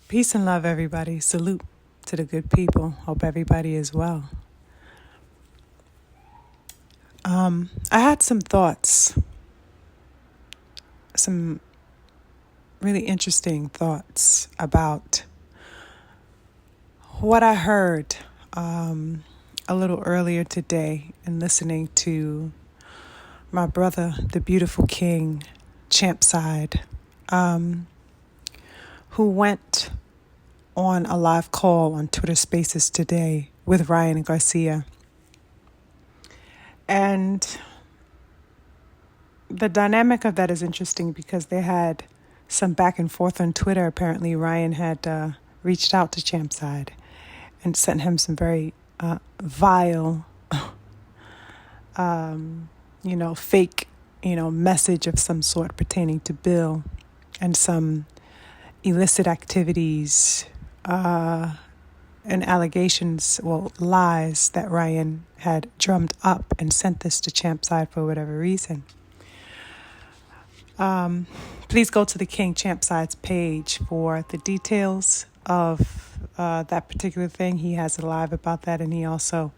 Peace and love, everybody. Salute to the good people. Hope everybody is well. I had some thoughts, some really interesting thoughts about what I heard a little earlier today in listening to my brother, the beautiful king, Champside, who went on a live call on Twitter Spaces today with Ryan and Garcia. And the dynamic of that is interesting because they had some back and forth on Twitter. Apparently, Ryan had reached out to Champside and sent him some very vile, fake, message of some sort pertaining to Bill and some illicit activities and allegations, lies that Ryan had drummed up and sent this to Champside for whatever reason. Please go to the King Champside's page for the details of that particular thing. He has a live about that, and he also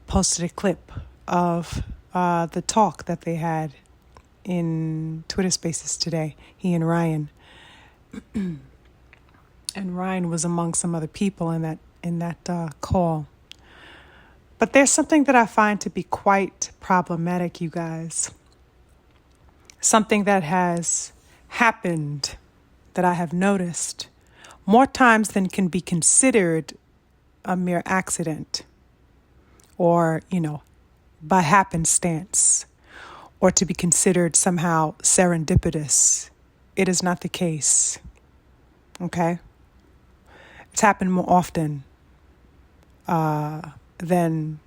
posted a clip of the talk that they had in Twitter Spaces today, he and Ryan. And Ryan was among some other people in that call. But there's something that I find to be quite problematic, you guys. Something that has happened that I have noticed more times than can be considered a mere accident or, by happenstance or to be considered somehow serendipitous. It is not the case. Okay? It's happened more often than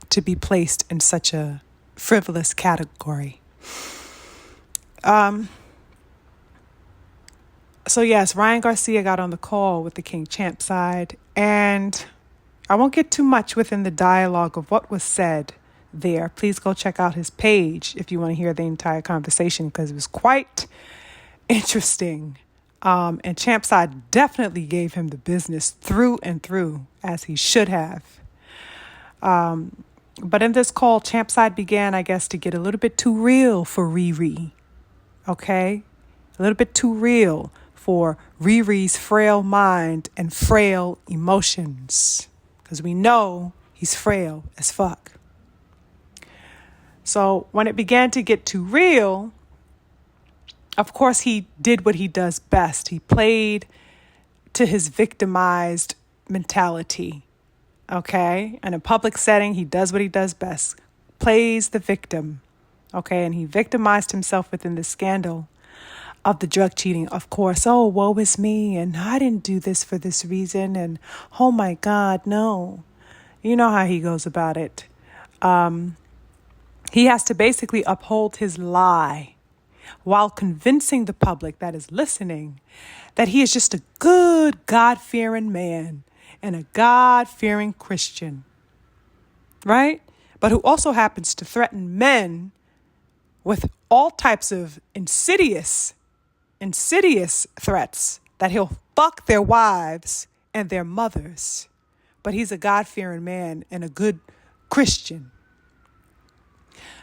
to be placed in such a frivolous category. So yes, Ryan Garcia got on the call with the King Champside, and I won't get too much within the dialogue of what was said there. Please go check out his page if you want to hear the entire conversation, because it was quite interesting. And Champside definitely gave him the business through and through, as he should have. But in this call, Champside began, I guess, to get a little bit too real for Riri. Okay? A little bit too real for Riri's frail mind and frail emotions. Because we know he's frail as fuck. So when it began to get too real, of course, he did what he does best. He played to his victimized mentality, okay? In a public setting, he does what he does best, plays the victim, okay? And he victimized himself within the scandal of the drug cheating. Of course, oh, woe is me, and I didn't do this for this reason, and oh my God, no. You know how he goes about it. He has to basically uphold his lie while convincing the public that is listening that he is just a good, God-fearing man and a God-fearing Christian, right? But who also happens to threaten men with all types of insidious threats that he'll fuck their wives and their mothers. But he's a God-fearing man and a good Christian.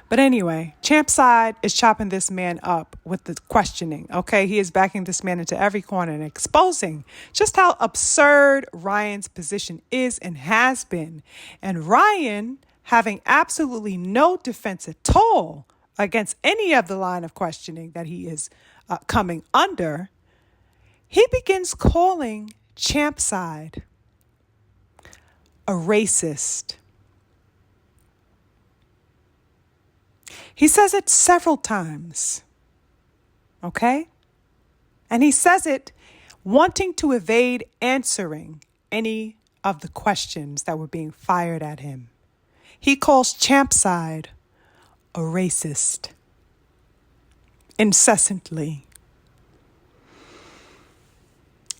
But anyway, Champside is chopping this man up with the questioning, okay? He is backing this man into every corner and exposing just how absurd Ryan's position is and has been. And Ryan, having absolutely no defense at all against any of the line of questioning that he is coming under, he begins calling Champside a racist. He says it several times, okay? And he says it wanting to evade answering any of the questions that were being fired at him. He calls Champside a racist incessantly.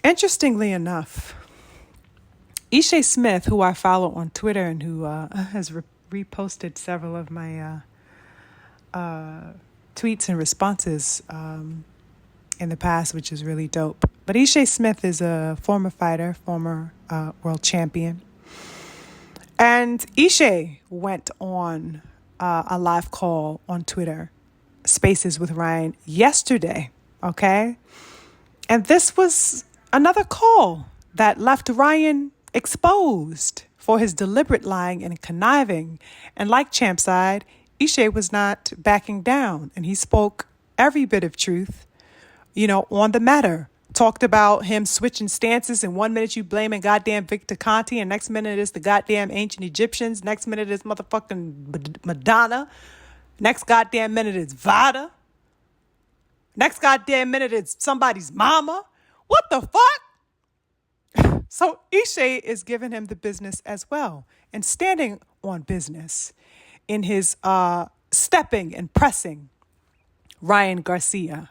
Interestingly enough, Ishe Smith, who I follow on Twitter and who has reposted several of my tweets and responses in the past, which is really dope. But But Ishe Smith is a former fighter, former world champion. And Ishe went on a live call on Twitter, Spaces with Ryan, yesterday, okay? And this was another call that left Ryan exposed for his deliberate lying and conniving. And like Champside, Ishe was not backing down, and he spoke every bit of truth, on the matter. Talked about him switching stances, and 1 minute you blaming goddamn Victor Conti, and next minute it's the goddamn ancient Egyptians, next minute it's motherfucking Madonna, next goddamn minute it's Vada, next goddamn minute it's somebody's mama. What the fuck? So Ishe is giving him the business as well, and standing on business in his stepping and pressing Ryan Garcia.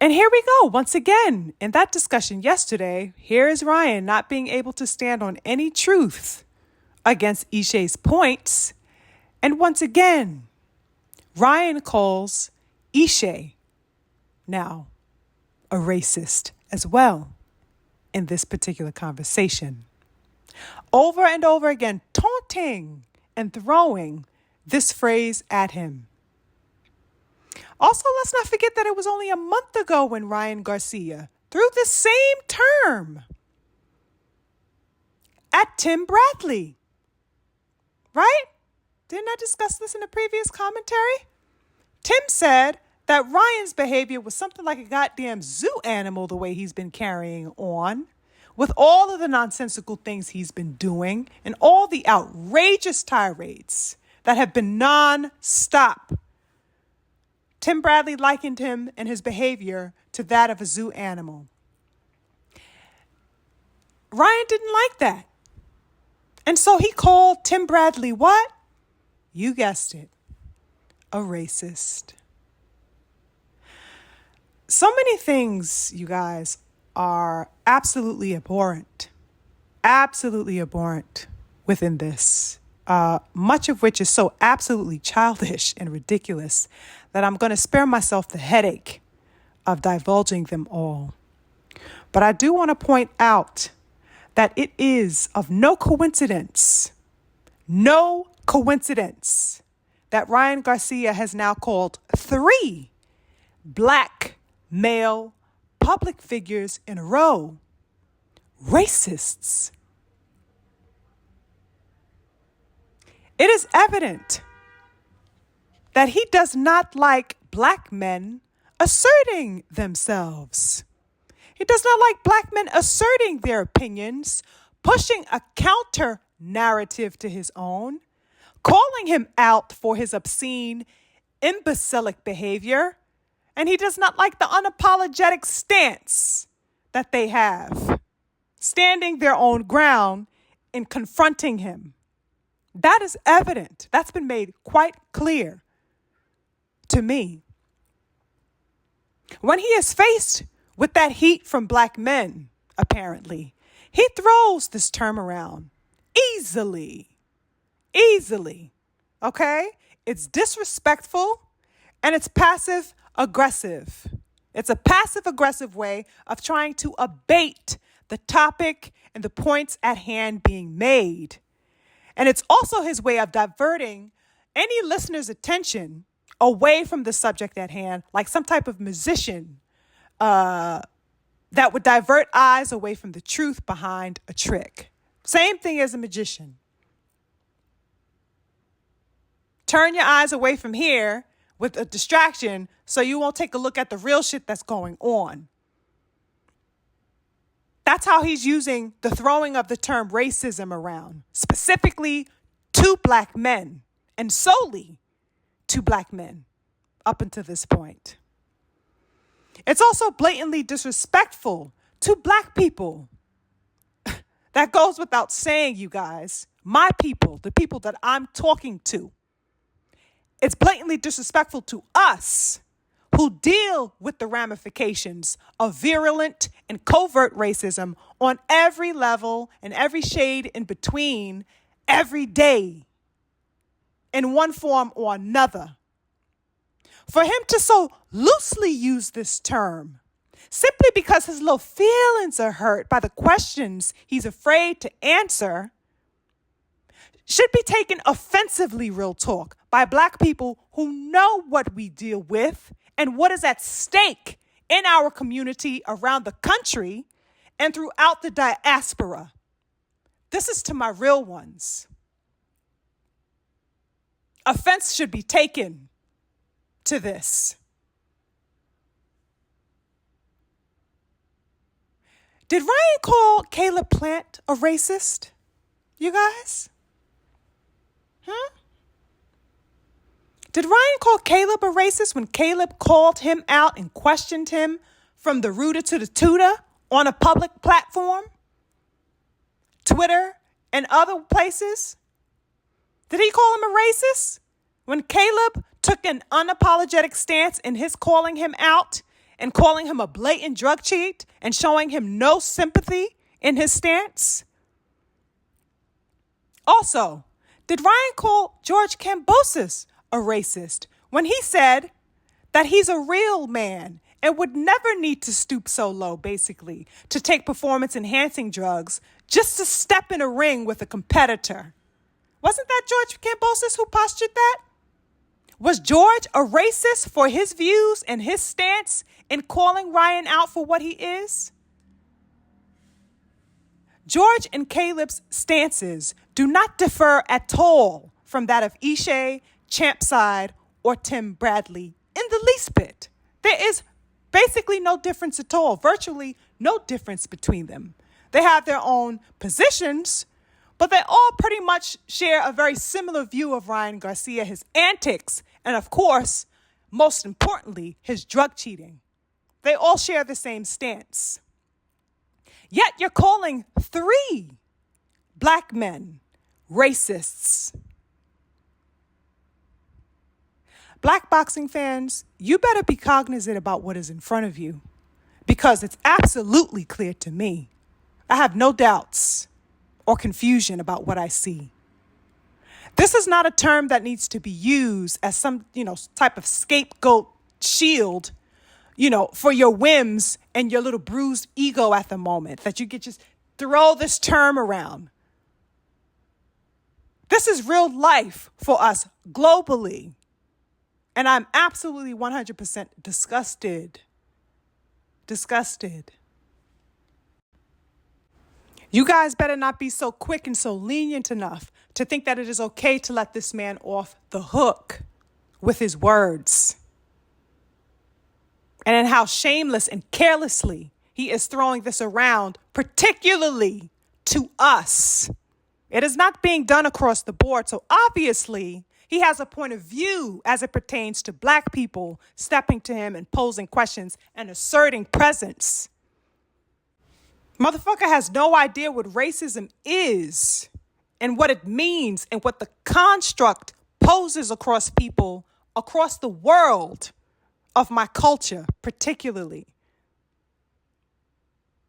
And here we go, once again, in that discussion yesterday, here is Ryan not being able to stand on any truth against Ishe's points. And once again, Ryan calls Ishe now a racist as well in this particular conversation. Over and over again, taunting and throwing this phrase at him. Also, let's not forget that it was only a month ago when Ryan Garcia threw the same term at Tim Bradley. Right? Didn't I discuss this in a previous commentary? Tim said that Ryan's behavior was something like a goddamn zoo animal, the way he's been carrying on, with all of the nonsensical things he's been doing and all the outrageous tirades that have been non-stop. Tim Bradley likened him and his behavior to that of a zoo animal. Ryan didn't like that. And so he called Tim Bradley what? You guessed it, a racist. So many things, you guys, are absolutely abhorrent within this. Much of which is so absolutely childish and ridiculous that I'm going to spare myself the headache of divulging them all. But I do want to point out that it is of no coincidence that Ryan Garcia has now called 3 black male public figures in a row racists. It is evident that he does not like black men asserting themselves. He does not like black men asserting their opinions, pushing a counter narrative to his own, calling him out for his obscene, imbecilic behavior, and he does not like the unapologetic stance that they have, standing their own ground in confronting him. That is evident. That's been made quite clear to me. When he is faced with that heat from black men, apparently, he throws this term around easily. Okay? It's disrespectful and it's passive aggressive. It's a passive aggressive way of trying to abate the topic and the points at hand being made. And it's also his way of diverting any listener's attention away from the subject at hand, like some type of musician that would divert eyes away from the truth behind a trick. Same thing as a magician. Turn your eyes away from here with a distraction so you won't take a look at the real shit that's going on. That's how he's using the throwing of the term racism around, specifically to black men and solely to black men up until this point. It's also blatantly disrespectful to black people. That goes without saying, you guys. My people, the people that I'm talking to. It's blatantly disrespectful to us who deal with the ramifications of virulent and covert racism on every level and every shade in between every day in one form or another. For him to so loosely use this term, simply because his little feelings are hurt by the questions he's afraid to answer, should be taken offensively, real talk, by Black people who know what we deal with and what is at stake in our community around the country and throughout the diaspora. This is to my real ones. Offense should be taken to this. Did Ryan call Caleb Plant a racist, you guys? Did Ryan call Caleb a racist when Caleb called him out and questioned him from the rooter to the tutor on a public platform? Twitter and other places? Did he call him a racist when Caleb took an unapologetic stance in his calling him out and calling him a blatant drug cheat and showing him no sympathy in his stance? Also, did Ryan call George Kambosos a racist when he said that he's a real man and would never need to stoop so low, basically, to take performance-enhancing drugs just to step in a ring with a competitor? Wasn't that George Kambosos who postured that? Was George a racist for his views and his stance in calling Ryan out for what he is? George and Caleb's stances do not differ at all from that of Ishay, Champside, or Tim Bradley in the least bit. There is basically no difference at all, virtually no difference between them. They have their own positions, but they all pretty much share a very similar view of Ryan Garcia, his antics, and of course, most importantly, his drug cheating. They all share the same stance. Yet you're calling 3 Black men racists. Black boxing fans, you better be cognizant about what is in front of you, because it's absolutely clear to me. I have no doubts or confusion about what I see. This is not a term that needs to be used as some, type of scapegoat shield, for your whims and your little bruised ego at the moment, that you could just throw this term around. This is real life for us globally. And I'm absolutely 100% disgusted. Disgusted. You guys better not be so quick and so lenient enough to think that it is okay to let this man off the hook with his words. And in how shameless and carelessly he is throwing this around, particularly to us. It is not being done across the board. So obviously, he has a point of view as it pertains to Black people stepping to him and posing questions and asserting presence. Motherfucker has no idea what racism is and what it means and what the construct poses across people across the world of my culture, particularly.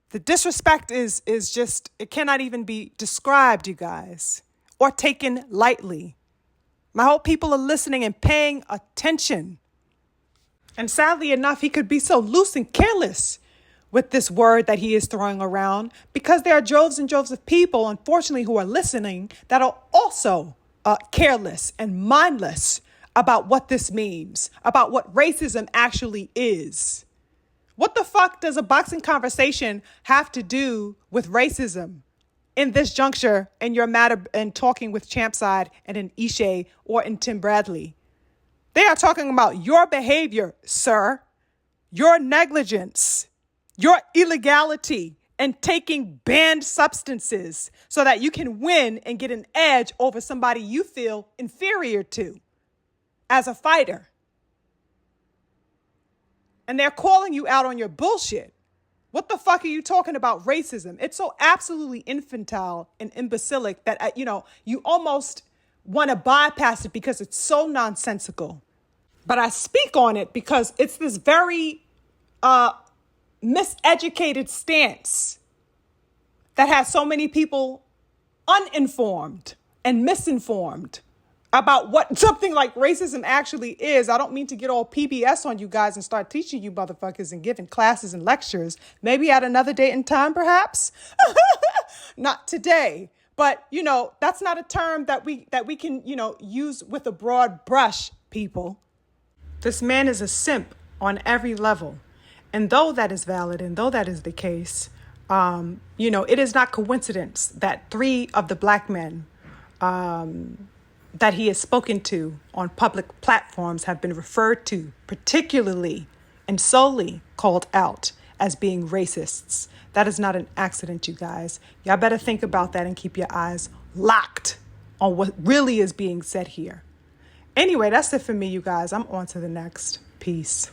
The disrespect is just, it cannot even be described, you guys, or taken lightly. I hope people are listening and paying attention. And sadly enough, he could be so loose and careless with this word that he is throwing around, because there are droves and droves of people, unfortunately, who are listening that are also careless and mindless about what this means, about what racism actually is. What the fuck does a boxing conversation have to do with racism in this juncture in your matter and talking with Champside and in Ishay or in Tim Bradley? They are talking about your behavior, sir, your negligence, your illegality, and taking banned substances so that you can win and get an edge over somebody you feel inferior to as a fighter. And they're calling you out on your bullshit. What the fuck are you talking about racism? It's so absolutely infantile and imbecilic that, you almost want to bypass it because it's so nonsensical. But I speak on it because it's this very miseducated stance that has so many people uninformed and misinformed about what something like racism actually is. I don't mean to get all PBS on you guys and start teaching you motherfuckers and giving classes and lectures. Maybe at another date and time, perhaps. Not today. But, that's not a term that we can, use with a broad brush, people. This man is a simp on every level. And though that is valid and though that is the case, it is not coincidence that 3 of the black men that he has spoken to on public platforms have been referred to, particularly and solely called out as being racists. That is not an accident, you guys. Y'all better think about that and keep your eyes locked on what really is being said here. Anyway, that's it for me, you guys. I'm on to the next. Peace.